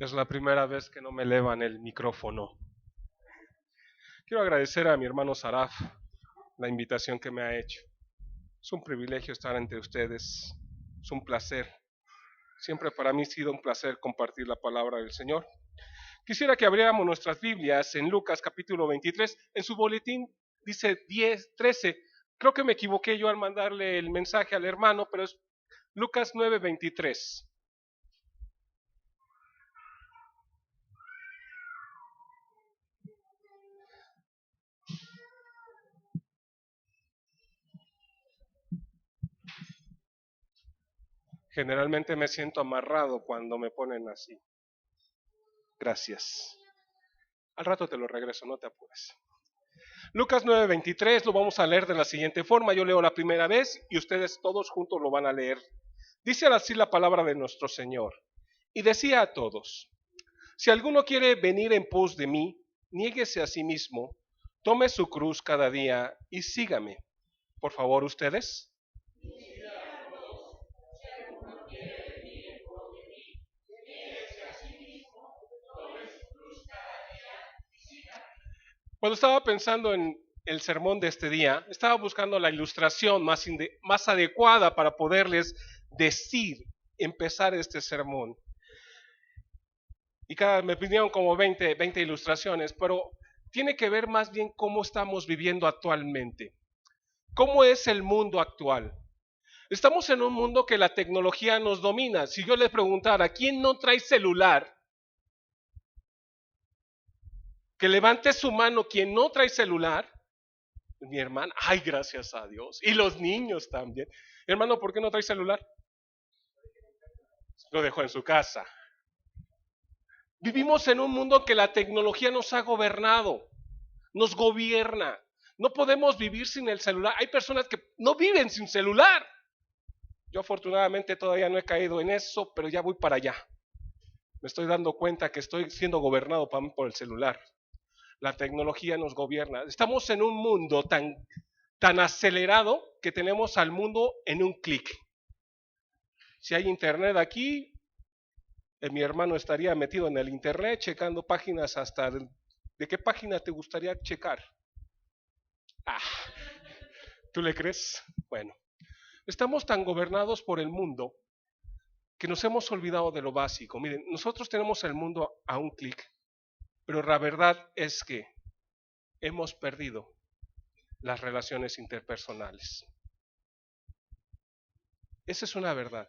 Es la primera vez que no me elevan el micrófono. Quiero agradecer a mi hermano Saraf la invitación que me ha hecho. Es un privilegio estar entre ustedes. Es un placer. Siempre para mí ha sido un placer compartir la palabra del Señor. Quisiera que abriéramos nuestras Biblias en Lucas capítulo 23. En su boletín dice 10, 13. Creo que me equivoqué yo al mandarle el mensaje al hermano, pero es Lucas 9, 23. Generalmente me siento amarrado cuando me ponen así. Gracias. Al rato te lo regreso, no te apures. Lucas 9:23 lo vamos a leer de la siguiente forma. Yo leo la primera vez y ustedes todos juntos lo van a leer. Dice así la palabra de nuestro Señor. Y decía a todos, si alguno quiere venir en pos de mí, niéguese a sí mismo, tome su cruz cada día y sígame. Por favor, ustedes. Cuando estaba pensando en el sermón de este día, estaba buscando la ilustración más adecuada para poderles decir, empezar este sermón. Y me pidieron como 20 ilustraciones, pero tiene que ver más bien cómo estamos viviendo actualmente. ¿Cómo es el mundo actual? Estamos en un mundo que la tecnología nos domina. Si yo les preguntara, ¿quién no trae celular? Que levante su mano quien no trae celular. Mi hermana, ay, gracias a Dios. Y los niños también. Hermano, ¿por qué no trae celular? Lo dejó en su casa. Vivimos en un mundo que la tecnología nos ha gobernado, nos gobierna. No podemos vivir sin el celular. Hay personas que no viven sin celular. Yo afortunadamente todavía no he caído en eso, pero ya voy para allá. Me estoy dando cuenta que estoy siendo gobernado por el celular. La tecnología nos gobierna. Estamos en un mundo tan acelerado que tenemos al mundo en un clic. Si hay internet aquí, mi hermano estaría metido en el internet checando páginas hasta ¿de qué página te gustaría checar? Ah, ¿tú le crees? Bueno, estamos tan gobernados por el mundo que nos hemos olvidado de lo básico. Miren, nosotros tenemos el mundo a un clic, pero la verdad es que hemos perdido las relaciones interpersonales. Esa es una verdad.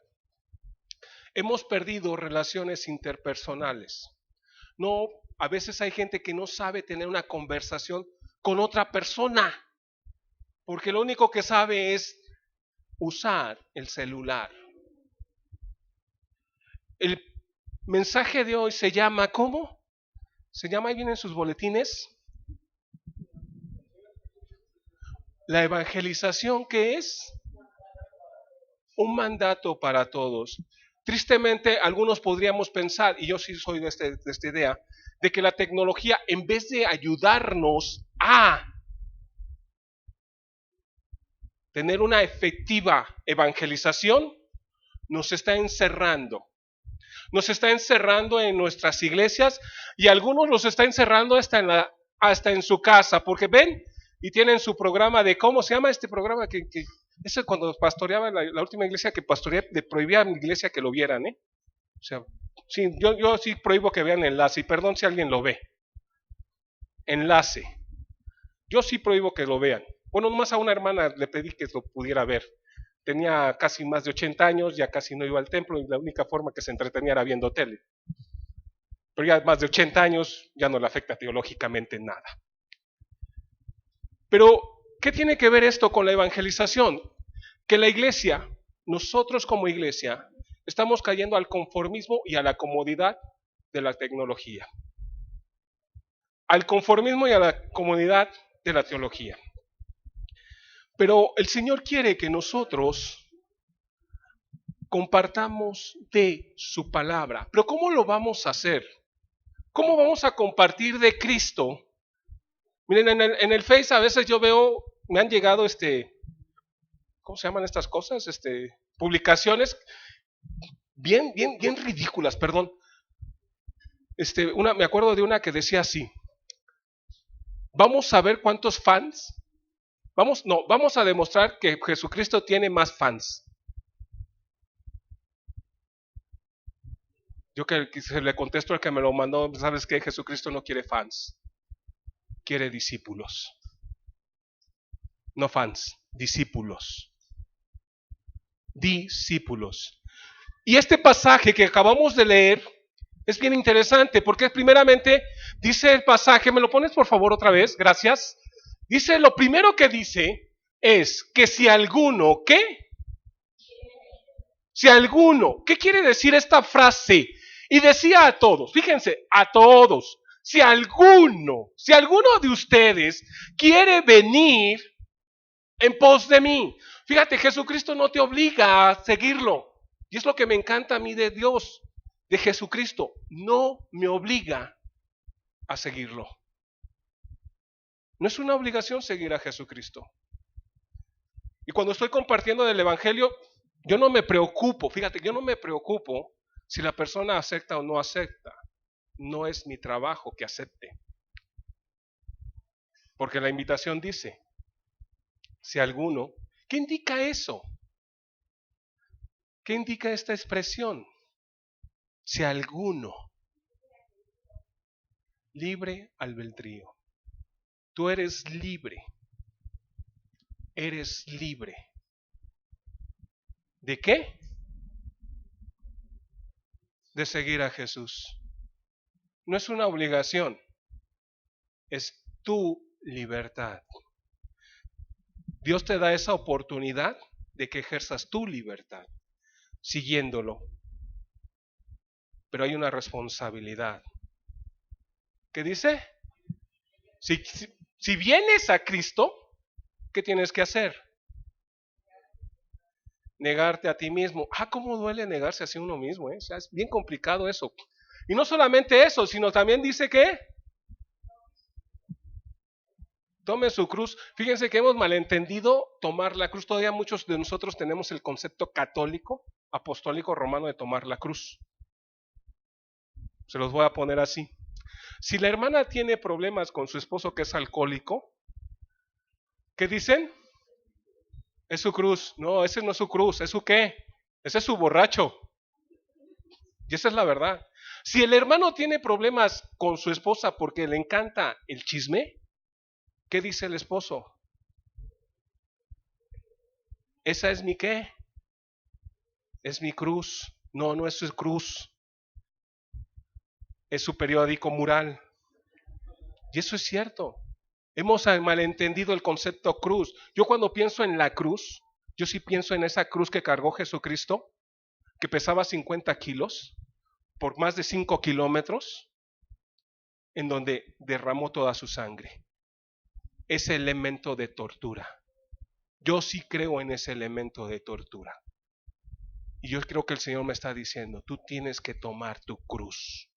Hemos perdido relaciones interpersonales. No, a veces hay gente que no sabe tener una conversación con otra persona, porque lo único que sabe es usar el celular. El mensaje de hoy se llama, ¿cómo? Se llama, ahí vienen sus boletines, la evangelización, que es un mandato para todos. Tristemente, algunos podríamos pensar, y yo sí soy de esta idea, de que la tecnología, en vez de ayudarnos a tener una efectiva evangelización, nos está encerrando. Nos está encerrando en nuestras iglesias y algunos los está encerrando hasta en su casa, porque ven y tienen su programa de, ¿cómo se llama este programa? Ese cuando pastoreaba la última iglesia que pastoreé, le prohibía a mi iglesia que lo vieran, ¿eh? O sea, sí, yo sí prohíbo que vean enlace, y perdón si alguien lo ve. Enlace. Yo sí prohíbo que lo vean. Bueno, nomás a una hermana le pedí que lo pudiera ver. Tenía casi más de 80 años, ya casi no iba al templo y la única forma que se entretenía era viendo tele. Pero ya más de 80 años ya no le afecta teológicamente nada. Pero, ¿qué tiene que ver esto con la evangelización? Que la iglesia, nosotros como iglesia, estamos cayendo al conformismo y a la comodidad de la tecnología. Al conformismo y a la comodidad de la teología. Pero el Señor quiere que nosotros compartamos de su palabra. Pero ¿cómo lo vamos a hacer? ¿Cómo vamos a compartir de Cristo? Miren, en el Face a veces yo veo, me han llegado ¿cómo se llaman estas cosas? Publicaciones bien ridículas, perdón. Me acuerdo de una que decía así: vamos a ver cuántos fans, vamos a demostrar que Jesucristo tiene más fans. Yo que se le contesto al que me lo mandó: ¿sabes qué? Jesucristo no quiere fans, quiere discípulos. No fans, discípulos. Discípulos. Y este pasaje que acabamos de leer es bien interesante porque primeramente dice el pasaje, ¿me lo pones por favor otra vez? Gracias. Dice, lo primero que dice es que si alguno, ¿qué? Si alguno, ¿qué quiere decir esta frase? Y decía a todos, fíjense, a todos, si alguno de ustedes quiere venir en pos de mí. Fíjate, Jesucristo no te obliga a seguirlo. Y es lo que me encanta a mí de Dios, de Jesucristo. No me obliga a seguirlo. No es una obligación seguir a Jesucristo. Y cuando estoy compartiendo del Evangelio, yo no me preocupo, fíjate, yo no me preocupo si la persona acepta o no acepta. No es mi trabajo que acepte. Porque la invitación dice, si alguno, ¿qué indica eso? ¿Qué indica esta expresión? Si alguno, libre albedrío. Tú eres libre. Eres libre. ¿De qué? De seguir a Jesús. No es una obligación, es tu libertad. Dios te da esa oportunidad de que ejerzas tu libertad, siguiéndolo. Pero hay una responsabilidad. ¿Qué dice? Si vienes a Cristo, ¿qué tienes que hacer? Negarte a ti mismo. ¿Cómo duele negarse a uno mismo? O sea, es bien complicado eso. Y no solamente eso, sino también dice que tome su cruz. Fíjense que hemos malentendido tomar la cruz. Todavía muchos de nosotros tenemos el concepto católico, apostólico, romano de tomar la cruz. Se los voy a poner así. Si la hermana tiene problemas con su esposo que es alcohólico, ¿qué dicen? Es su cruz. No, ese no es su cruz. ¿Es su qué? Ese es su borracho. Y esa es la verdad. Si el hermano tiene problemas con su esposa porque le encanta el chisme, ¿qué dice el esposo? ¿Esa es mi qué? Es mi cruz. No, no es su cruz. Es su periódico mural. Y eso es cierto. Hemos malentendido el concepto cruz. Yo cuando pienso en la cruz, yo sí pienso en esa cruz que cargó Jesucristo, que pesaba 50 kilos, por más de 5 kilómetros, en donde derramó toda su sangre. Ese elemento de tortura. Yo sí creo en ese elemento de tortura. Y yo creo que el Señor me está diciendo, tú tienes que tomar tu cruz.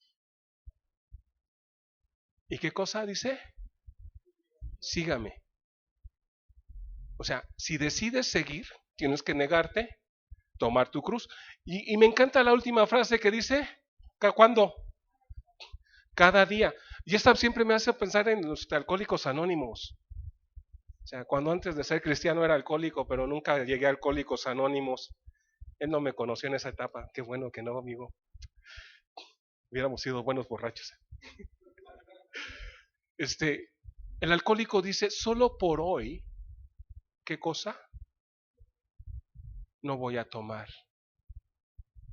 ¿Y qué cosa dice? Sígame. O sea, si decides seguir, tienes que negarte, tomar tu cruz. Y me encanta la última frase que dice, ¿cuándo? Cada día. Y esta siempre me hace pensar en los alcohólicos anónimos. O sea, cuando antes de ser cristiano era alcohólico, pero nunca llegué a Alcohólicos Anónimos. Él no me conoció en esa etapa. Qué bueno que no, amigo. Hubiéramos sido buenos borrachos. El alcohólico dice, solo por hoy, ¿qué cosa? No voy a tomar.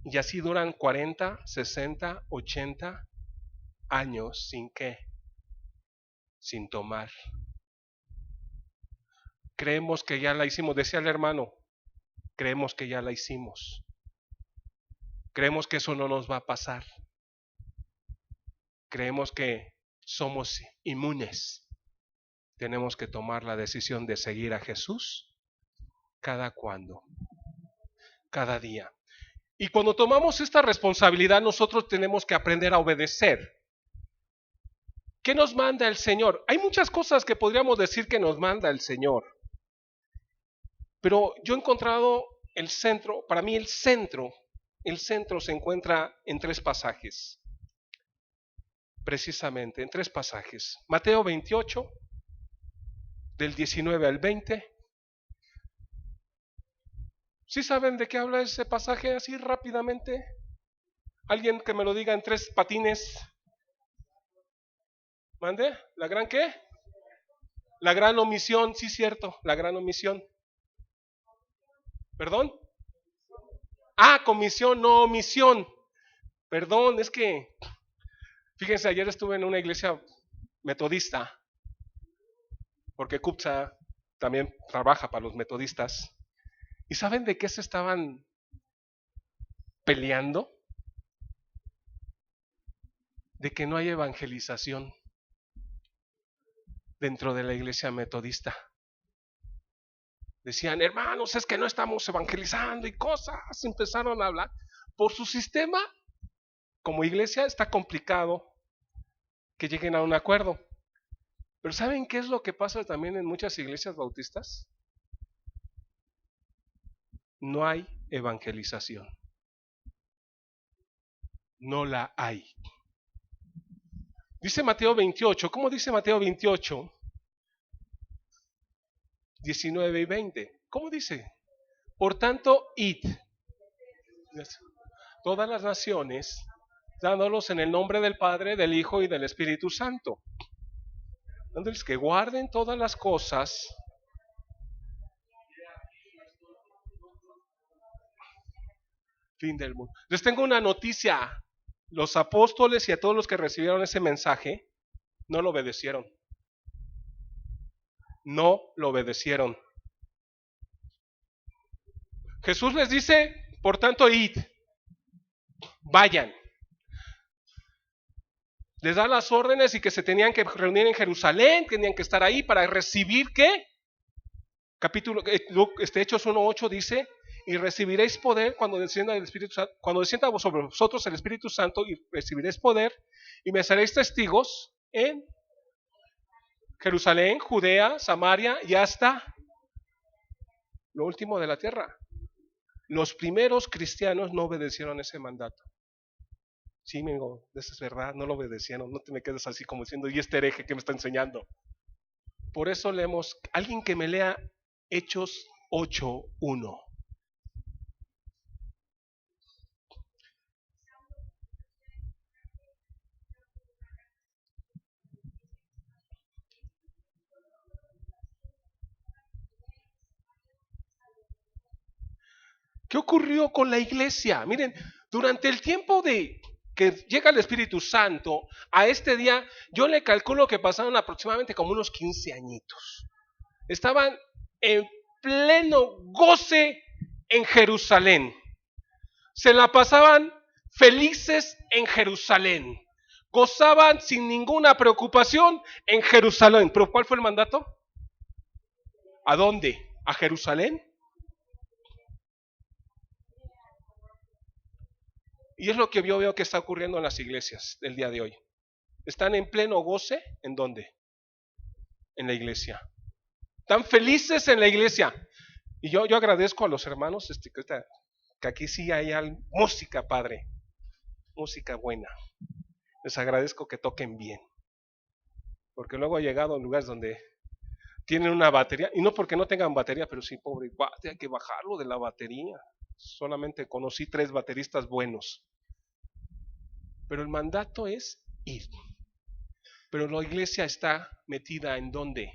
Y así duran 40, 60, 80 años sin qué, sin tomar. Creemos que ya la hicimos, decía el hermano, creemos que ya la hicimos. Creemos que eso no nos va a pasar. Creemos que somos inmunes. Tenemos que tomar la decisión de seguir a Jesús cada día. Y cuando tomamos esta responsabilidad, nosotros tenemos que aprender a obedecer. ¿Qué nos manda el Señor? Hay muchas cosas que podríamos decir que nos manda el Señor. Pero yo he encontrado el centro, para mí el centro se encuentra en 3 pasajes. precisamente en 3 pasajes. Mateo 28, del 19 al 20. ¿Sí saben de qué habla ese pasaje así rápidamente? ¿Alguien que me lo diga en 3 patines? ¿Mande? ¿La gran qué? La gran omisión, sí, cierto, la gran omisión. ¿Perdón? Ah, comisión, no omisión. Perdón, es que, fíjense, ayer estuve en una iglesia metodista, porque CUPSA también trabaja para los metodistas. ¿Y saben de qué se estaban peleando? De que no hay evangelización dentro de la iglesia metodista. Decían, hermanos, es que no estamos evangelizando y cosas. Empezaron a hablar. Por su sistema, como iglesia, está complicado que lleguen a un acuerdo. Pero ¿saben qué es lo que pasa también en muchas iglesias bautistas? No hay evangelización. No la hay. Dice Mateo 28. ¿Cómo dice Mateo 28? 19 y 20. ¿Cómo dice? Por tanto, id todas las naciones, dándolos en el nombre del Padre, del Hijo y del Espíritu Santo. Dándoles que guarden todas las cosas fin del mundo. Les tengo una noticia. Los apóstoles y a todos los que recibieron ese mensaje no lo obedecieron. No lo obedecieron. Jesús les dice, por tanto, id, vayan. Les da las órdenes y que se tenían que reunir en Jerusalén, tenían que estar ahí para recibir ¿qué? Capítulo Hechos 1:8 dice, y recibiréis poder cuando descienda el Espíritu Santo, cuando descienda sobre vosotros el Espíritu Santo, y recibiréis poder y me seréis testigos en Jerusalén, Judea, Samaria y hasta lo último de la tierra. Los primeros cristianos no obedecieron ese mandato. Sí, me digo, eso es verdad, no lo obedecieron. No te me quedes así como diciendo, ¿y este hereje que me está enseñando? Por eso leemos, alguien que me lea Hechos 8:1. ¿Qué ocurrió con la iglesia? Miren, durante el tiempo de que llega el Espíritu Santo, a este día yo le calculo que pasaron aproximadamente como unos 15 añitos. Estaban en pleno goce en Jerusalén. Se la pasaban felices en Jerusalén. Gozaban sin ninguna preocupación en Jerusalén. ¿Pero cuál fue el mandato? ¿A dónde? ¿A Jerusalén? Y es lo que yo veo que está ocurriendo en las iglesias del día de hoy. Están en pleno goce, ¿en dónde? En la iglesia. Están felices en la iglesia. Y yo agradezco a los hermanos que aquí sí hay música, padre. Música buena. Les agradezco que toquen bien. Porque luego he llegado a lugares donde tienen una batería, y no porque no tengan batería, pero sí, pobre cuate, hay que bajarlo de la batería. Solamente conocí 3 bateristas buenos. Pero el mandato es ir. Pero la iglesia está metida ¿en dónde?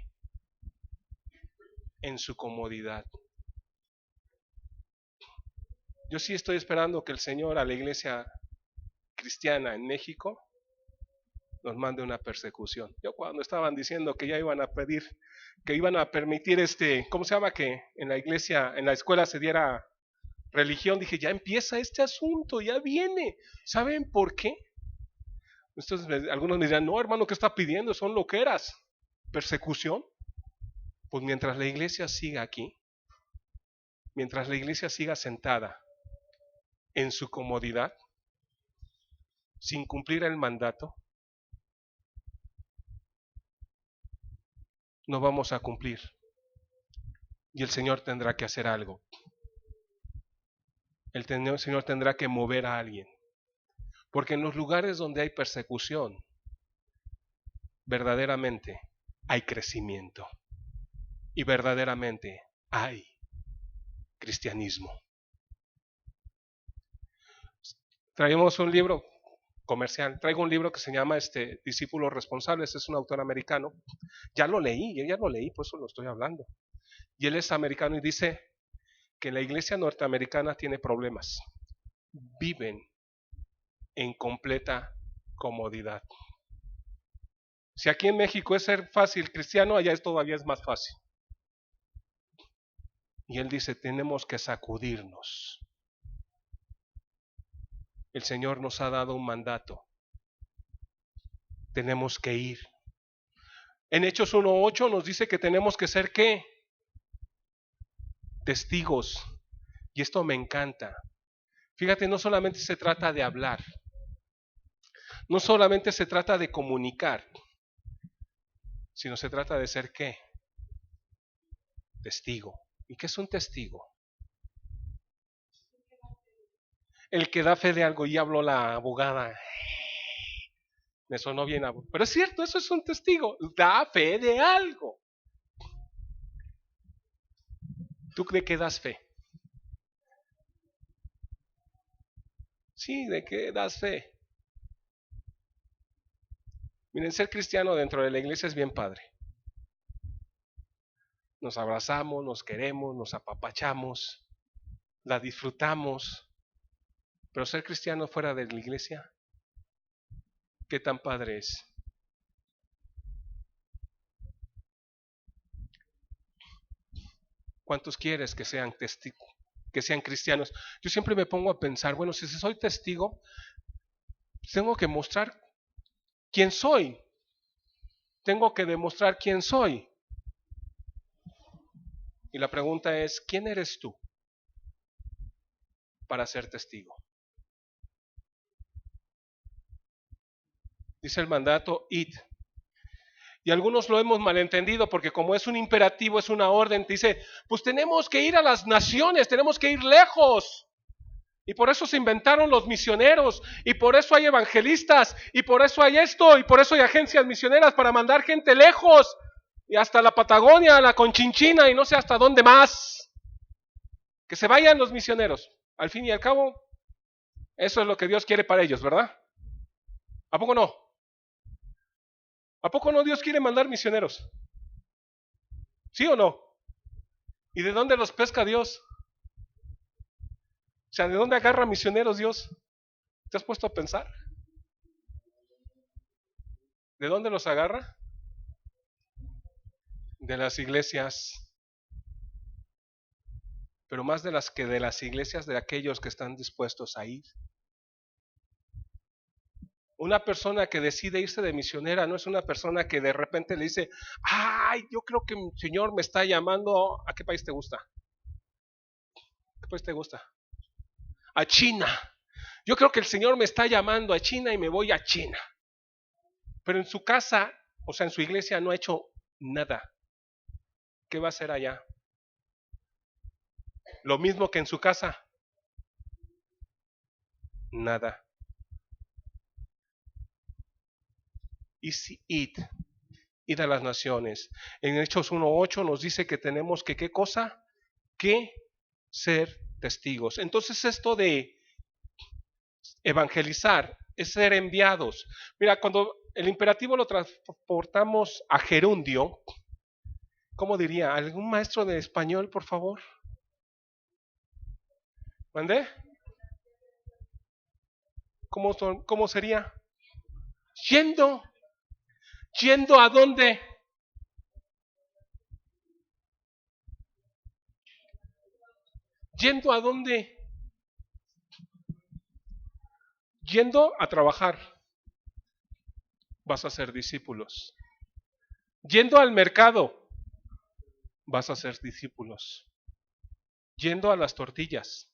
En su comodidad. Yo sí estoy esperando que el Señor a la iglesia cristiana en México nos mande una persecución. Yo cuando estaban diciendo que ya iban a pedir, que iban a permitir ¿cómo se llama? Que en la iglesia, en la escuela se diera religión, dije, ya empieza este asunto, ya viene. ¿Saben por qué? Entonces algunos me dirán, no hermano, ¿qué está pidiendo? Son loqueras. ¿Persecución? Pues mientras la iglesia siga aquí, mientras la iglesia siga sentada en su comodidad, sin cumplir el mandato, no vamos a cumplir. Y el Señor tendrá que hacer algo. El Señor tendrá que mover a alguien. Porque en los lugares donde hay persecución, verdaderamente hay crecimiento y verdaderamente hay cristianismo. Traemos un libro comercial, traigo un libro que se llama Discípulos Responsables, es un autor americano. Yo ya lo leí, por eso lo estoy hablando. Y él es americano y dice que la iglesia norteamericana tiene problemas. Viven en completa comodidad. Si aquí en México es ser fácil cristiano, allá todavía es más fácil. Y él dice, tenemos que sacudirnos. El Señor nos ha dado un mandato. Tenemos que ir. En Hechos 1:8 nos dice que tenemos que ser ¿qué? Testigos. Y esto me encanta. Fíjate, no solamente se trata de hablar. No solamente se trata de comunicar. Sino se trata de ser ¿qué? Testigo. ¿Y qué es un testigo? El que da fe de algo. Y habló la abogada. Me sonó bien, pero es cierto, eso es un testigo. Da fe de algo. ¿Tú de qué das fe? Sí, ¿de qué das fe? Miren, ser cristiano dentro de la iglesia es bien padre. Nos abrazamos, nos queremos, nos apapachamos, la disfrutamos. Pero ser cristiano fuera de la iglesia, ¿qué tan padre es? ¿Cuántos quieres que sean testigos, que sean cristianos? Yo siempre me pongo a pensar, bueno, si soy testigo, tengo que mostrar quién soy. Tengo que demostrar quién soy. Y la pregunta es, ¿quién eres tú para ser testigo? Dice el mandato, id. Y algunos lo hemos malentendido porque como es un imperativo, es una orden, dice, pues tenemos que ir a las naciones, tenemos que ir lejos. Y por eso se inventaron los misioneros, y por eso hay evangelistas, y por eso hay esto, y por eso hay agencias misioneras para mandar gente lejos, y hasta la Patagonia, a la Conchinchina, y no sé hasta dónde más. Que se vayan los misioneros. Al fin y al cabo, eso es lo que Dios quiere para ellos, ¿verdad? ¿A poco no? ¿A poco no Dios quiere mandar misioneros? ¿Sí o no? ¿Y de dónde los pesca Dios? O sea, ¿de dónde agarra misioneros Dios? ¿Te has puesto a pensar? ¿De dónde los agarra? De las iglesias. Pero más de las que de las iglesias de aquellos que están dispuestos a ir. Una persona que decide irse de misionera no es una persona que de repente le dice, ay, yo creo que mi Señor me está llamando. ¿A qué país te gusta? ¿Qué país te gusta? A China. Yo creo que el Señor me está llamando a China y me voy a China. Pero en su casa, o sea, en su iglesia no ha hecho nada. ¿Qué va a hacer allá? Lo mismo que en su casa. Nada. Id a las naciones. En Hechos 1:8 nos dice que tenemos que, ¿qué cosa? Que ser testigos. Entonces esto de evangelizar es ser enviados. Mira, cuando el imperativo lo transportamos a gerundio, ¿cómo diría? ¿Algún maestro de español, por favor? ¿Mandé? ¿Cómo sería? Yendo. ¿Yendo a dónde? ¿Yendo a dónde? Yendo a trabajar. Vas a ser discípulos. Yendo al mercado. Vas a ser discípulos. Yendo a las tortillas.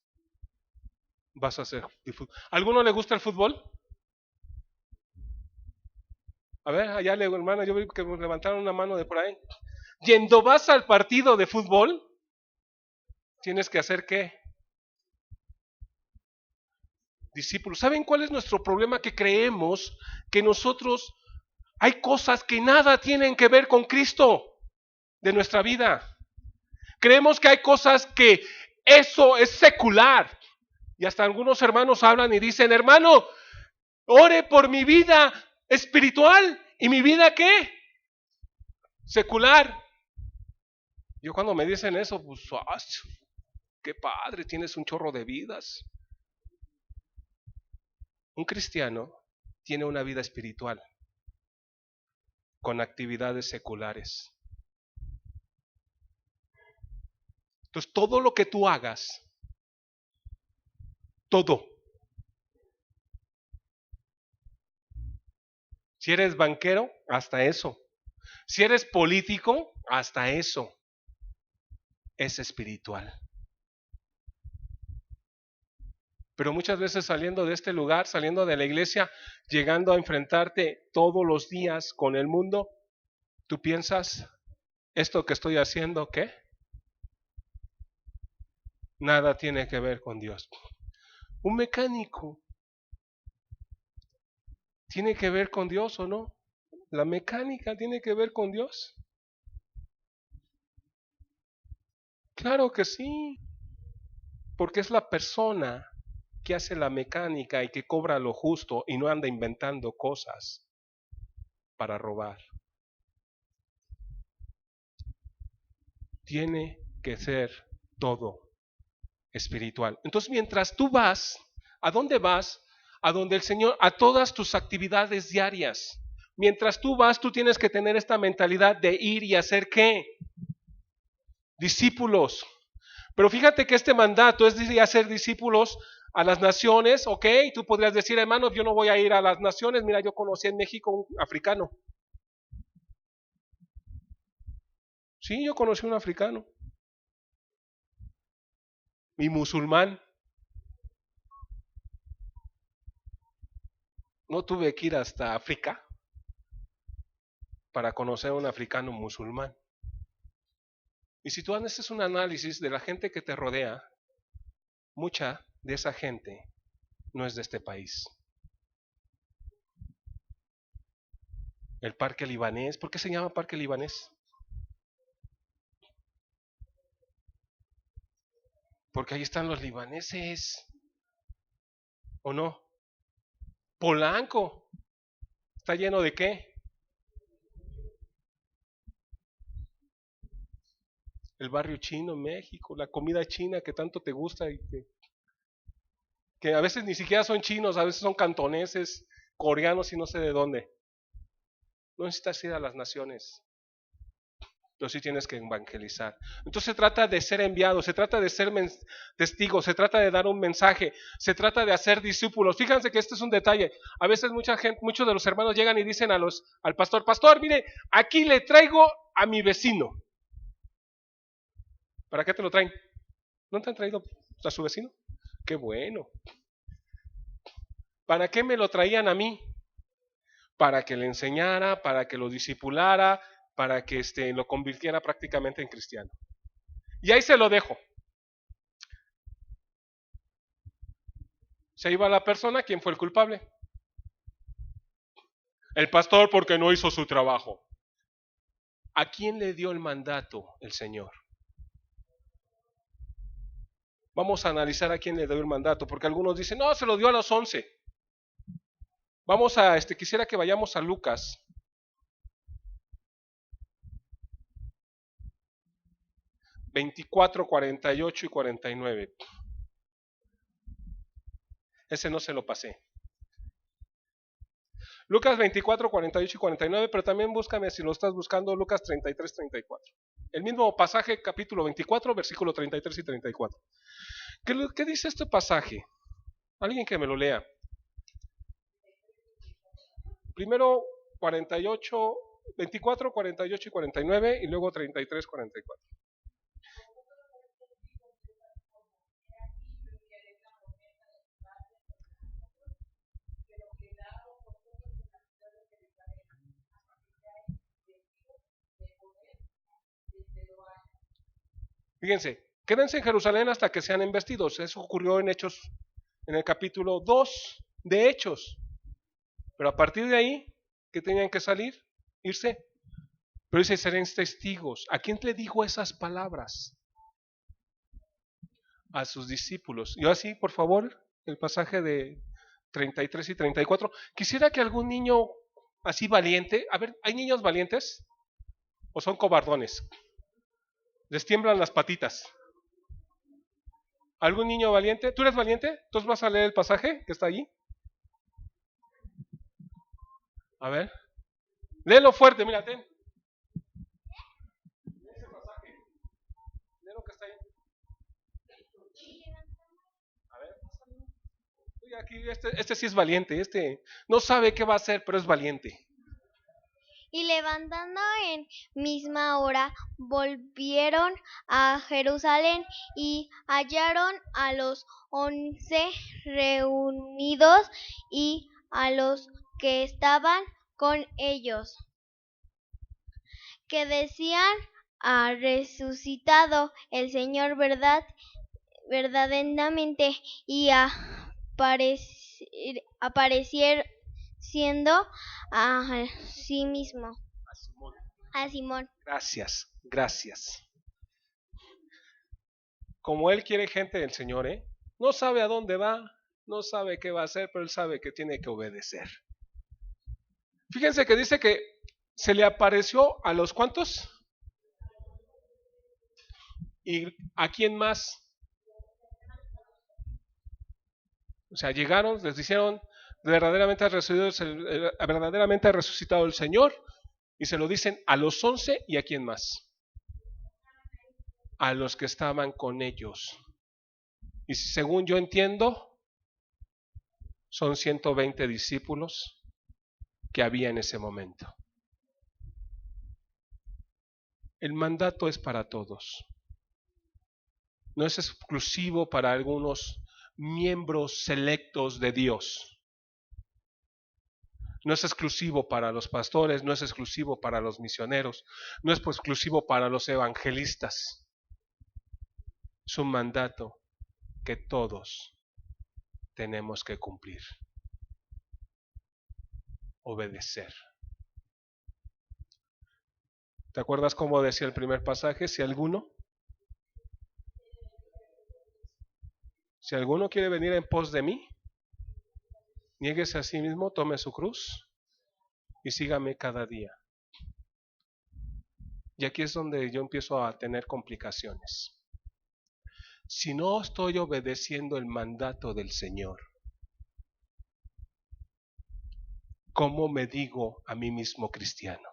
Vas a ser discípulos. ¿Alguno le gusta el fútbol? A ver, allá hermano, yo vi que levantaron una mano de por ahí. Yendo vas al partido de fútbol, tienes que hacer ¿qué? Discípulos. ¿Saben cuál es nuestro problema? Que creemos que nosotros Hay cosas que nada tienen que ver con Cristo de nuestra vida. Creemos que hay cosas que eso es secular. Y hasta algunos hermanos hablan y dicen, hermano, ore por mi vida espiritual. ¿Y mi vida qué? Secular. Yo cuando me dicen eso, pues, qué padre, tienes un chorro de vidas. Un cristiano tiene una vida espiritual con actividades seculares. Entonces, todo lo que tú hagas, todo. Si eres banquero, hasta eso. Si eres político, hasta eso es espiritual. Pero muchas veces saliendo de este lugar, saliendo de la iglesia, llegando a enfrentarte todos los días con el mundo, tú piensas, ¿esto que estoy haciendo qué? Nada tiene que ver con Dios. Un mecánico, ¿tiene que ver con Dios o no? ¿La mecánica tiene que ver con Dios? Claro que sí, porque es la persona que hace la mecánica y que cobra lo justo y no anda inventando cosas para robar. Tiene que ser todo espiritual. Entonces, mientras tú vas, ¿a dónde vas? A donde el Señor, a todas tus actividades diarias. Mientras tú vas, tú tienes que tener esta mentalidad de ir y hacer ¿qué? Discípulos. Pero fíjate que este mandato es de hacer discípulos a las naciones, ¿ok? Tú podrías decir, hermano, yo no voy a ir a las naciones. Mira, yo conocí en México un africano. Sí, yo conocí un africano. Y musulmán. No tuve que ir hasta África para conocer a un africano musulmán. Y si tú haces un análisis de la gente que te rodea, mucha de esa gente no es de este país. El parque libanés, ¿por qué se llama parque libanés? Porque ahí están los libaneses, ¿o no? Polanco, ¿está lleno de qué? El barrio chino en México, la comida china que tanto te gusta y que a veces ni siquiera son chinos, a veces son cantoneses, coreanos y no sé de dónde. No necesitas ir a las naciones, pero sí tienes que evangelizar. Entonces se trata de ser enviado, se trata de ser testigo, se trata de dar un mensaje, se trata de hacer discípulos. Fíjense que este es un detalle. A veces mucha gente, muchos de los hermanos llegan y dicen al pastor, pastor, mire, aquí le traigo a mi vecino. ¿Para qué te lo traen? ¿No te han traído a su vecino? Qué bueno. ¿Para qué me lo traían a mí? Para que le enseñara, para que lo discipulara, para que lo convirtiera prácticamente en cristiano. Y ahí se lo dejo. Se iba la persona, ¿quién fue el culpable? El pastor porque no hizo su trabajo. ¿A quién le dio el mandato el Señor? Vamos a analizar a quién le dio el mandato, porque algunos dicen, no, se lo dio a los 11. Vamos a, quisiera que vayamos a Lucas. ...24, 48 y 49. Ese no se lo pasé. Lucas 24, 48 y 49, pero también búscame si lo estás buscando, Lucas 33, 34. El mismo pasaje, capítulo 24, versículo 33 y 34. ¿Qué dice este pasaje? Alguien que me lo lea. Primero 48, 24, 48 y 49 y luego 33, 44. Fíjense, quédense en Jerusalén hasta que sean embestidos. Eso ocurrió en Hechos, en el capítulo 2 de Hechos. Pero a partir de ahí, que tenían que salir, irse. Pero dice, seréis testigos. ¿A quién le dijo esas palabras? A sus discípulos. Y así, por favor, el pasaje de 33 y 34. Quisiera que algún niño así valiente, a ver, ¿hay niños valientes? ¿O son cobardones? Les tiemblan las patitas. ¿Algún niño valiente? ¿Tú eres valiente? ¿Entonces vas a leer el pasaje que está allí? A ver. Léelo fuerte, mira, ten. Ese pasaje. Lee lo que está ahí. A ver. Uy, aquí este sí es valiente. Este no sabe qué va a hacer, pero es valiente. Y levantando en misma hora, volvieron a Jerusalén y hallaron a los 11 reunidos y a los que estaban con ellos, que decían: ha resucitado el Señor verdaderamente, y apareciendo a sí mismo, a Simón. Gracias, gracias. Como él quiere gente del Señor, ¿eh? No sabe a dónde va, no sabe qué va a hacer, pero él sabe que tiene que obedecer. Fíjense que dice que se le apareció a los ¿cuántos? ¿Y a quién más? O sea, llegaron, les dijeron, verdaderamente ha resucitado el Señor, y se lo dicen a los 11 y a quién más. A los que estaban con ellos. Y según yo entiendo, son 120 discípulos que había en ese momento. El mandato es para todos. No es exclusivo para algunos miembros selectos de Dios. No es exclusivo para los pastores, no es exclusivo para los misioneros, no es exclusivo para los evangelistas. Es un mandato que todos tenemos que cumplir. Obedecer. ¿Te acuerdas cómo decía el primer pasaje? Si alguno quiere venir en pos de mí, niéguese a sí mismo, tome su cruz y sígame cada día. Y aquí es donde yo empiezo a tener complicaciones. Si no estoy obedeciendo el mandato del Señor, ¿cómo me digo a mí mismo cristiano?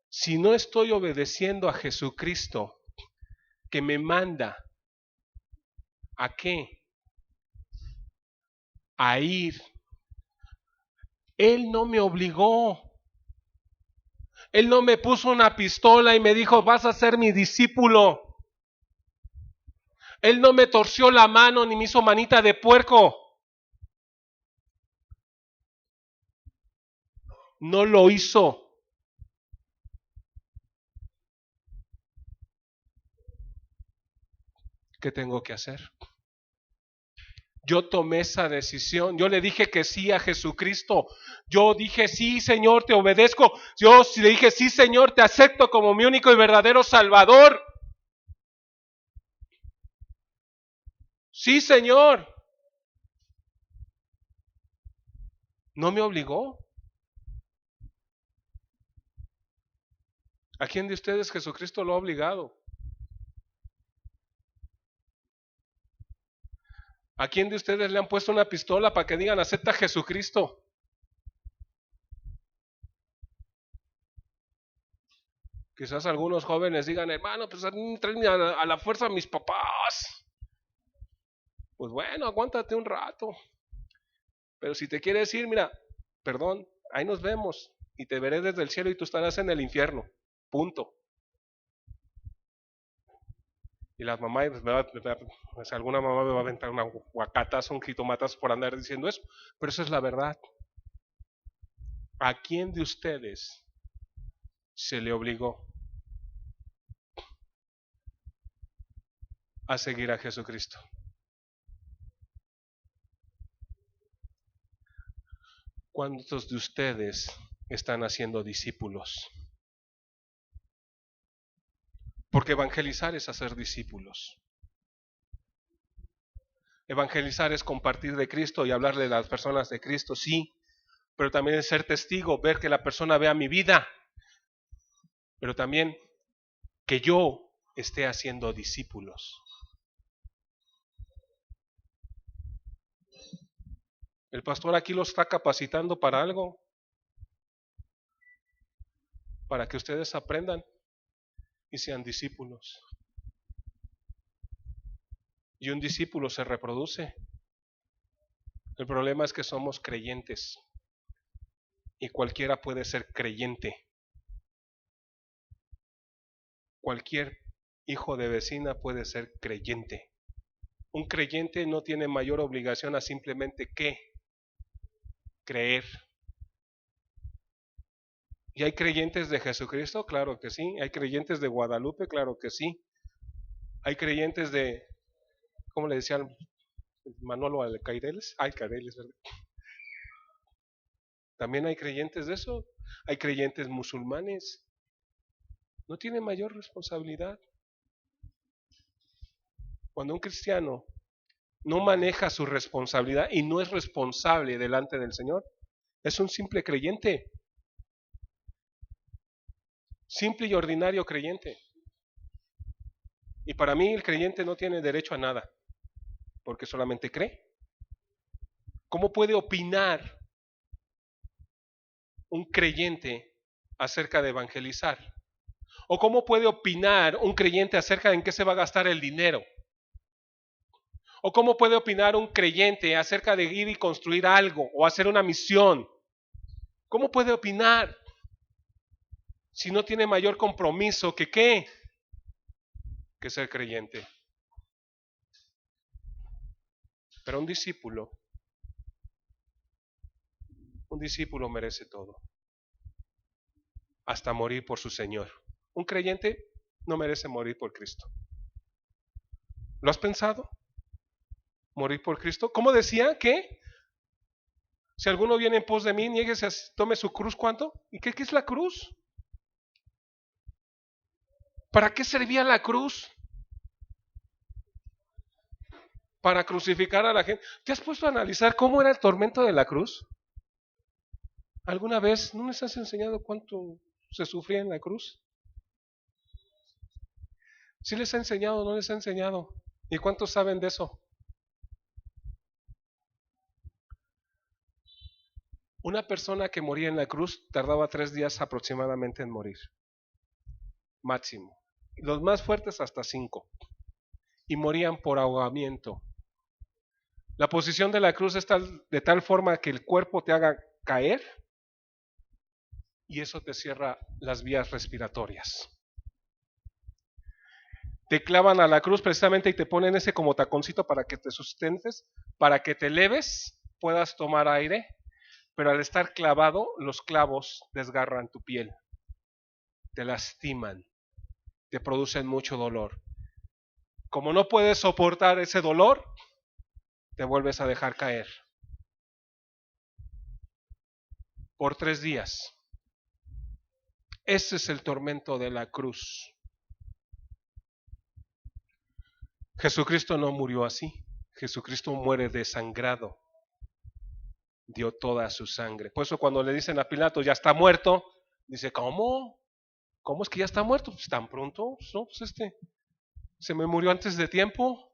Si no estoy obedeciendo a Jesucristo, que me manda, ¿a qué? A ir. Él no me obligó. Él no me puso una pistola y me dijo, vas a ser mi discípulo. Él no me torció la mano ni me hizo manita de puerco. No lo hizo. ¿Qué tengo que hacer? Yo tomé esa decisión, yo le dije que sí a Jesucristo, yo dije sí Señor, te obedezco, yo le dije sí Señor, te acepto como mi único y verdadero Salvador. Sí Señor. No me obligó. ¿A quién de ustedes Jesucristo lo ha obligado? ¿A quién de ustedes le han puesto una pistola para que digan acepta a Jesucristo? Quizás algunos jóvenes digan, hermano, pues tráeme a la fuerza a mis papás. Pues bueno, aguántate un rato. Pero si te quieres ir, mira, perdón, ahí nos vemos y te veré desde el cielo y tú estarás en el infierno. Punto. Y las mamás, pues, alguna mamá me va a aventar una guacatas, un jitomatas por andar diciendo eso, pero eso es la verdad. ¿A quién de ustedes se le obligó a seguir a Jesucristo? ¿Cuántos de ustedes están haciendo discípulos? Porque evangelizar es hacer discípulos. Evangelizar es compartir de Cristo y hablarle a las personas de Cristo, sí, pero también es ser testigo, ver que la persona vea mi vida, pero también que yo esté haciendo discípulos. El pastor aquí los está capacitando para algo, para que ustedes aprendan y sean discípulos. Y un discípulo se reproduce. El problema es que somos creyentes y cualquiera puede ser creyente. Cualquier hijo de vecina puede ser creyente. Un creyente no tiene mayor obligación a simplemente que creer. ¿Y hay creyentes de Jesucristo? Claro que sí. ¿Hay creyentes de Guadalupe? Claro que sí. ¿Hay creyentes de, cómo le decían Manolo Alcaireles? Alcaireles, ¿verdad? También hay creyentes de eso. Hay creyentes musulmanes. No tiene mayor responsabilidad. Cuando un cristiano no maneja su responsabilidad y no es responsable delante del Señor, es un simple creyente. Simple y ordinario creyente. Y para mí el creyente no tiene derecho a nada, porque solamente cree. ¿Cómo puede opinar un creyente acerca de evangelizar? ¿O cómo puede opinar un creyente acerca de en qué se va a gastar el dinero? ¿O cómo puede opinar un creyente acerca de ir y construir algo o hacer una misión? ¿Cómo puede opinar si no tiene mayor compromiso que qué? Que ser creyente. Pero un discípulo merece todo, hasta morir por su Señor. Un creyente no merece morir por Cristo. ¿Lo has pensado? ¿Morir por Cristo? ¿Cómo decía que si alguno viene en pos de mí, niéguese, tome su cruz? ¿Cuánto? ¿Y qué es la cruz? ¿Para qué servía la cruz? Para crucificar a la gente. ¿Te has puesto a analizar cómo era el tormento de la cruz? ¿Alguna vez no les has enseñado cuánto se sufría en la cruz? ¿Sí les ha enseñado o no les ha enseñado? ¿Y cuántos saben de eso? Una persona que moría en la cruz tardaba 3 días aproximadamente en morir. Máximo. Los más fuertes hasta 5. Y morían por ahogamiento. La posición de la cruz es de tal forma que el cuerpo te haga caer y eso te cierra las vías respiratorias. Te clavan a la cruz precisamente y te ponen ese como taconcito para que te sustentes, para que te eleves, puedas tomar aire, pero al estar clavado, los clavos desgarran tu piel, te lastiman, te producen mucho dolor. Como no puedes soportar ese dolor, te vuelves a dejar caer. Por 3 días. Ese es el tormento de la cruz. Jesucristo no murió así. Jesucristo muere desangrado. Dio toda su sangre. Por eso cuando le dicen a Pilato, ya está muerto, dice, ¿cómo? ¿Cómo es que ya está muerto? Pues tan pronto, no, pues se me murió antes de tiempo.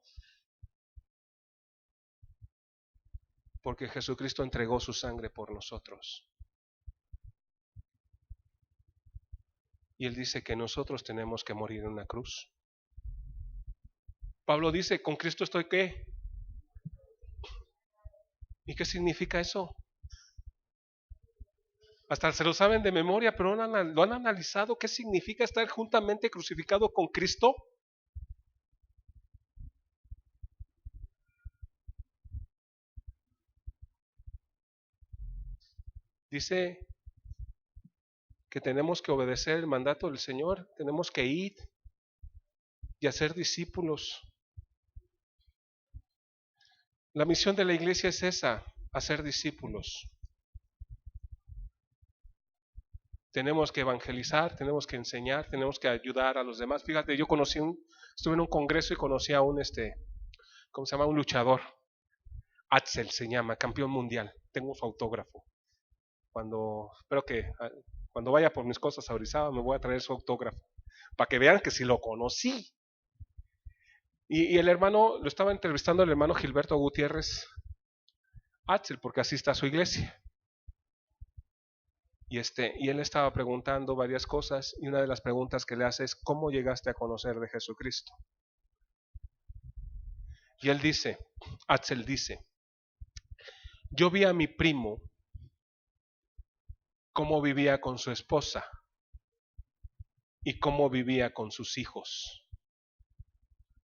Porque Jesucristo entregó su sangre por nosotros. Y Él dice que nosotros tenemos que morir en una cruz. Pablo dice, ¿con Cristo estoy qué? ¿Y qué significa eso? Hasta se lo saben de memoria, pero lo han analizado. ¿Qué significa estar juntamente crucificado con Cristo? Dice que tenemos que obedecer el mandato del Señor, tenemos que ir y hacer discípulos. La misión de la iglesia es esa, hacer discípulos. Tenemos que evangelizar, tenemos que enseñar, tenemos que ayudar a los demás. Fíjate, yo estuve en un congreso y conocí a un, ¿cómo se llama? Un luchador. Axel se llama, campeón mundial. Tengo su autógrafo. Espero que cuando vaya por mis cosas a Orizaba me voy a traer su autógrafo. Para que vean que sí lo conocí. Y el hermano, lo estaba entrevistando el hermano Gilberto Gutiérrez Axel, porque así está su iglesia. Y él estaba preguntando varias cosas, y una de las preguntas que le hace es: ¿cómo llegaste a conocer de Jesucristo? Y Axel dice: yo vi a mi primo cómo vivía con su esposa y cómo vivía con sus hijos.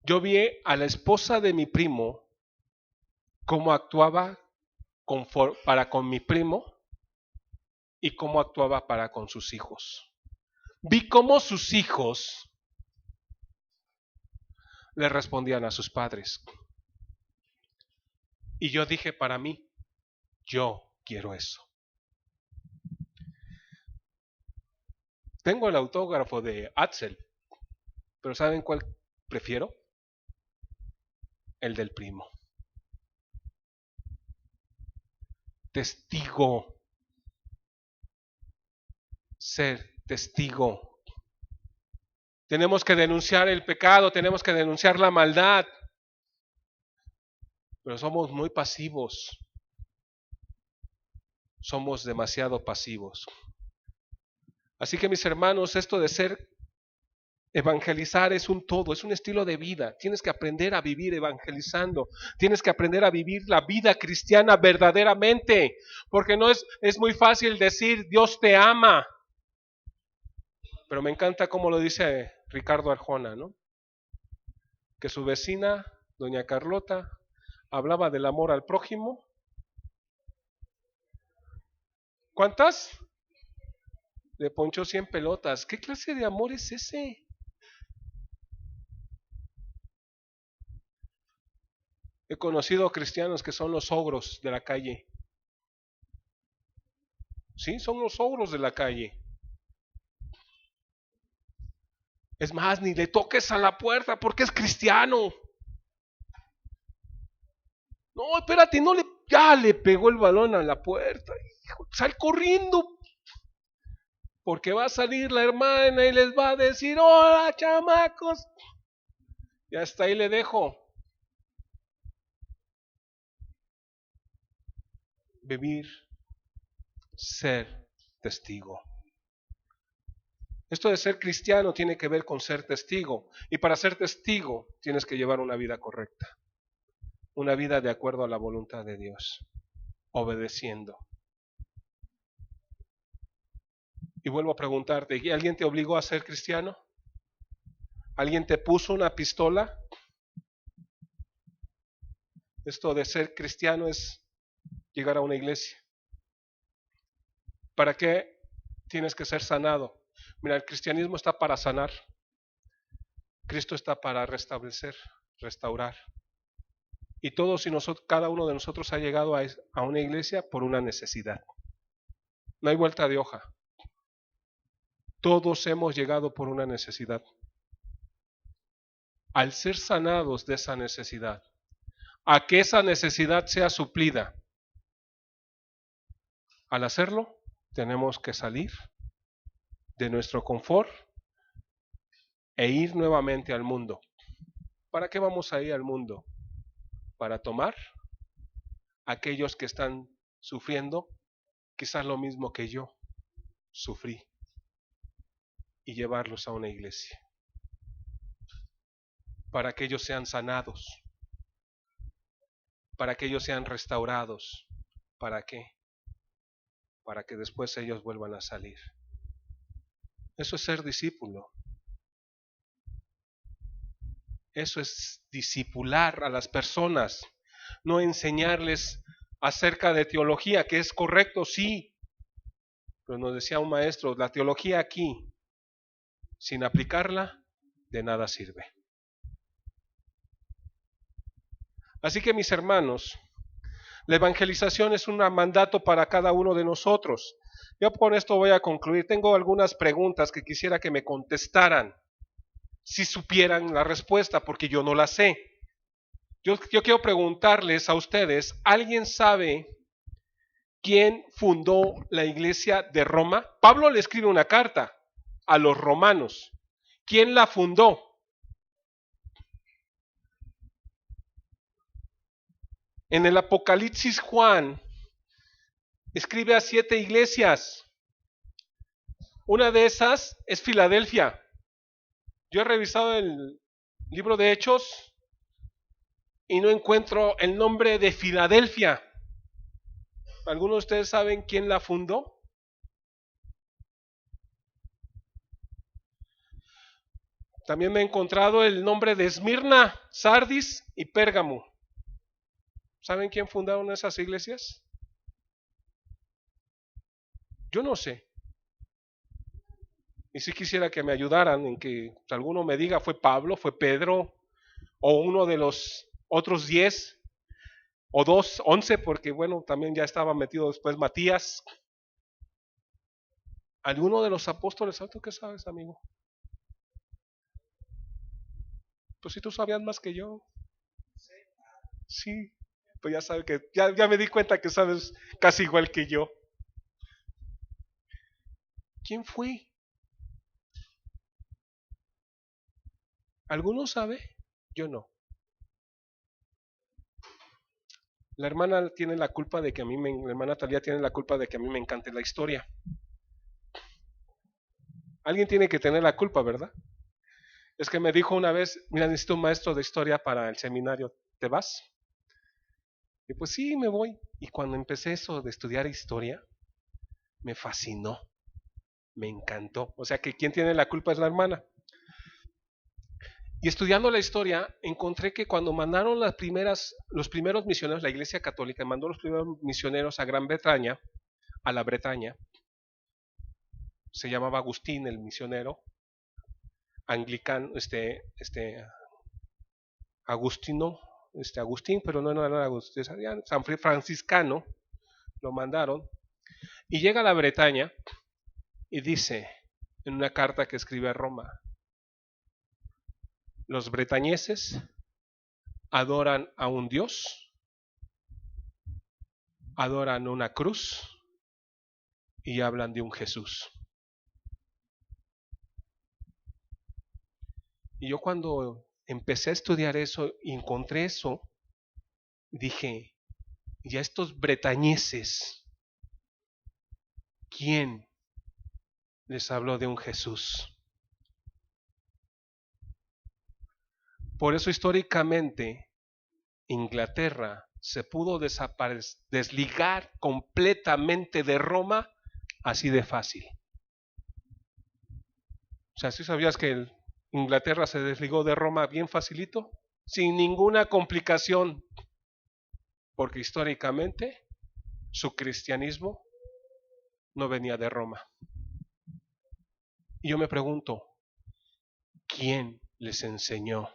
Yo vi a la esposa de mi primo cómo actuaba para con mi primo y cómo actuaba para con sus hijos. Vi cómo sus hijos le respondían a sus padres. Y yo dije para mí: yo quiero eso. Tengo el autógrafo de Axel, pero ¿saben cuál prefiero? El del primo. Testigo. Ser testigo. Tenemos que denunciar el pecado, tenemos que denunciar la maldad, pero somos muy pasivos. Somos demasiado pasivos. Así que, mis hermanos, esto de evangelizar es un todo, es un estilo de vida. Tienes que aprender a vivir evangelizando. Tienes que aprender a vivir la vida cristiana verdaderamente, porque no es muy fácil decir Dios te ama. Pero me encanta cómo lo dice Ricardo Arjona, ¿no? Que su vecina, doña Carlota, hablaba del amor al prójimo. ¿Cuántas? Le ponchó 100 pelotas. ¿Qué clase de amor es ese? He conocido cristianos que son los ogros de la calle. Sí, son los ogros de la calle. Es más, ni le toques a la puerta porque es cristiano. No, espérate, ya le pegó el balón a la puerta. Hijo, sal corriendo. Porque va a salir la hermana y les va a decir: hola, chamacos. Y hasta ahí le dejo. Vivir, ser testigo. Esto de ser cristiano tiene que ver con ser testigo. Y para ser testigo tienes que llevar una vida correcta. Una vida de acuerdo a la voluntad de Dios. Obedeciendo. Y vuelvo a preguntarte: ¿alguien te obligó a ser cristiano? ¿Alguien te puso una pistola? Esto de ser cristiano es llegar a una iglesia. ¿Para qué tienes que ser sanado? Mira, el cristianismo está para sanar. Cristo está para restablecer, restaurar. Y cada uno de nosotros ha llegado a una iglesia por una necesidad. No hay vuelta de hoja. Todos hemos llegado por una necesidad. Al ser sanados de esa necesidad, a que esa necesidad sea suplida, al hacerlo, tenemos que salir de nuestro confort e ir nuevamente al mundo. ¿Para qué vamos a ir al mundo? Para tomar a aquellos que están sufriendo quizás lo mismo que yo sufrí y llevarlos a una iglesia. Para que ellos sean sanados, para que ellos sean restaurados. ¿Para qué? Para que después ellos vuelvan a salir. Eso es ser discípulo. Eso es discipular a las personas, no enseñarles acerca de teología, que es correcto, sí. Pero nos decía un maestro: la teología aquí, sin aplicarla, de nada sirve. Así que, mis hermanos, La evangelización es un mandato para cada uno de nosotros. Yo con esto voy a concluir. Tengo algunas preguntas que quisiera que me contestaran, si supieran la respuesta, porque yo no la sé. Yo quiero preguntarles a ustedes, ¿alguien sabe quién fundó la iglesia de Roma? Pablo le escribe una carta a los romanos. ¿Quién la fundó? En el Apocalipsis Juan escribe a 7 iglesias. Una de esas es Filadelfia. Yo he revisado el libro de Hechos y no encuentro el nombre de Filadelfia. ¿Algunos de ustedes saben quién la fundó? También me he encontrado el nombre de Esmirna, Sardis y Pérgamo. ¿Saben quién fundaron esas iglesias? Yo no sé. Y si quisiera que me ayudaran en que alguno me diga, fue Pablo, fue Pedro, o uno de los otros 10, o 11, porque bueno, también ya estaba metido después Matías. ¿Alguno de los apóstoles? ¿Tú qué sabes, amigo? Pues si tú sabías más que yo. Sí, pues ya sabes que, ya me di cuenta que sabes casi igual que yo. ¿Quién fue? ¿Alguno sabe? Yo no. La hermana tiene la culpa de que la hermana Talía tiene la culpa de que a mí me encante la historia. Alguien tiene que tener la culpa, ¿verdad? Es que me dijo una vez, mira, necesito un maestro de historia para el seminario, ¿te vas? Y pues sí, me voy. Y cuando empecé eso de estudiar historia, me fascinó, me encantó. O sea que quien tiene la culpa es la hermana. Y estudiando la historia, encontré que cuando mandaron los primeros misioneros, la Iglesia Católica mandó los primeros misioneros a Gran Bretaña, a la Bretaña, se llamaba Agustín el misionero, anglicano, Agustín, pero no era Agustín, San Franciscano, lo mandaron, y llega a la Bretaña y dice en una carta que escribe a Roma, los bretañeses adoran a un Dios, adoran una cruz y hablan de un Jesús. Y yo cuando empecé a estudiar eso y encontré eso, dije, ¿y a estos bretañeses quién les habló de un Jesús? Por eso históricamente Inglaterra se pudo desligar completamente de Roma así de fácil. O sea, ¿sí sabías que Inglaterra se desligó de Roma bien facilito? Sin ninguna complicación, porque históricamente su cristianismo no venía de Roma. Y yo me pregunto, ¿quién les enseñó?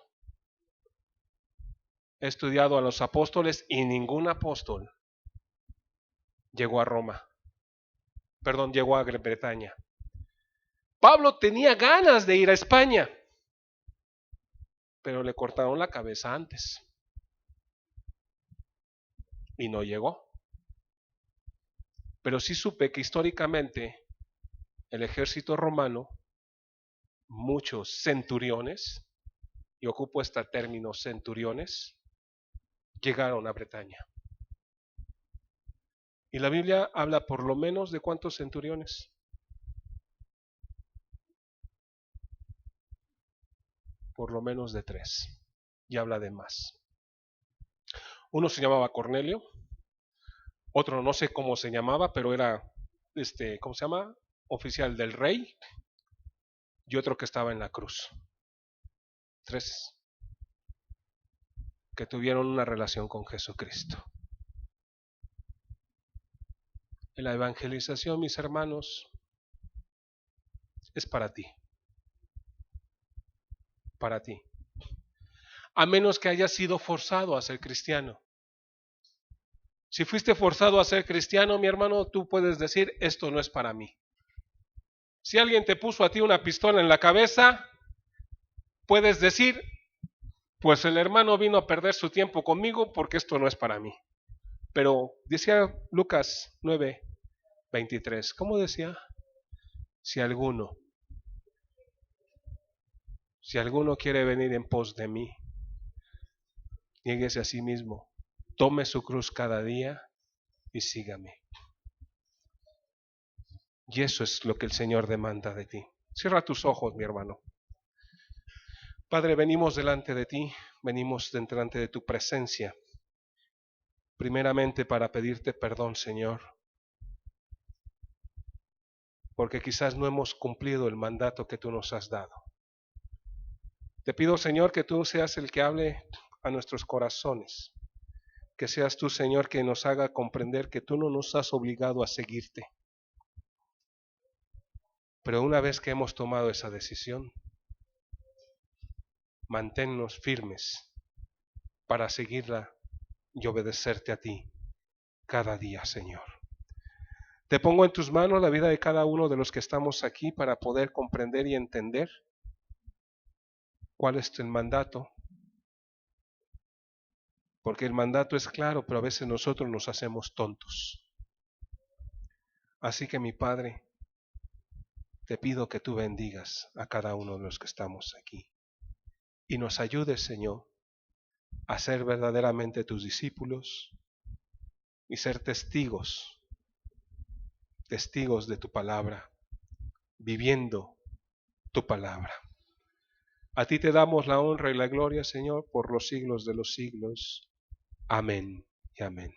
He estudiado a los apóstoles y ningún apóstol llegó a Roma. Perdón, llegó a Gran Bretaña. Pablo tenía ganas de ir a España, pero le cortaron la cabeza antes y no llegó. Pero sí supe que históricamente el ejército romano, muchos centuriones, y ocupo este término centuriones, llegaron a Bretaña. Y la Biblia habla por lo menos de ¿cuántos centuriones? Por lo menos de 3. Y habla de más. Uno se llamaba Cornelio, otro no sé cómo se llamaba, pero era, ¿cómo se llama? Oficial del rey, y otro que estaba en la cruz. 3 que tuvieron una relación con Jesucristo. En la evangelización, mis hermanos, es para ti. Para ti. A menos que hayas sido forzado a ser cristiano. Si fuiste forzado a ser cristiano, mi hermano, tú puedes decir, esto no es para mí. Si alguien te puso a ti una pistola en la cabeza, puedes decir, pues el hermano vino a perder su tiempo conmigo porque esto no es para mí. Pero decía Lucas 9:23, ¿cómo decía? Si alguno quiere venir en pos de mí, niéguese a sí mismo, tome su cruz cada día y sígame. Y eso es lo que el Señor demanda de ti. Cierra tus ojos, mi hermano. Padre, venimos delante de ti, venimos delante de tu presencia, primeramente para pedirte perdón, Señor, porque quizás no hemos cumplido el mandato que tú nos has dado. Te pido, Señor, que tú seas el que hable a nuestros corazones, que seas tú, Señor, que nos haga comprender que tú no nos has obligado a seguirte. Pero una vez que hemos tomado esa decisión, manténnos firmes para seguirla y obedecerte a ti cada día, Señor. Te pongo en tus manos la vida de cada uno de los que estamos aquí para poder comprender y entender cuál es el mandato. Porque el mandato es claro, pero a veces nosotros nos hacemos tontos. Así que mi Padre, te pido que tú bendigas a cada uno de los que estamos aquí y nos ayudes, Señor, a ser verdaderamente tus discípulos y ser testigos de tu palabra, viviendo tu palabra. A ti te damos la honra y la gloria, Señor, por los siglos de los siglos. Amén y amén.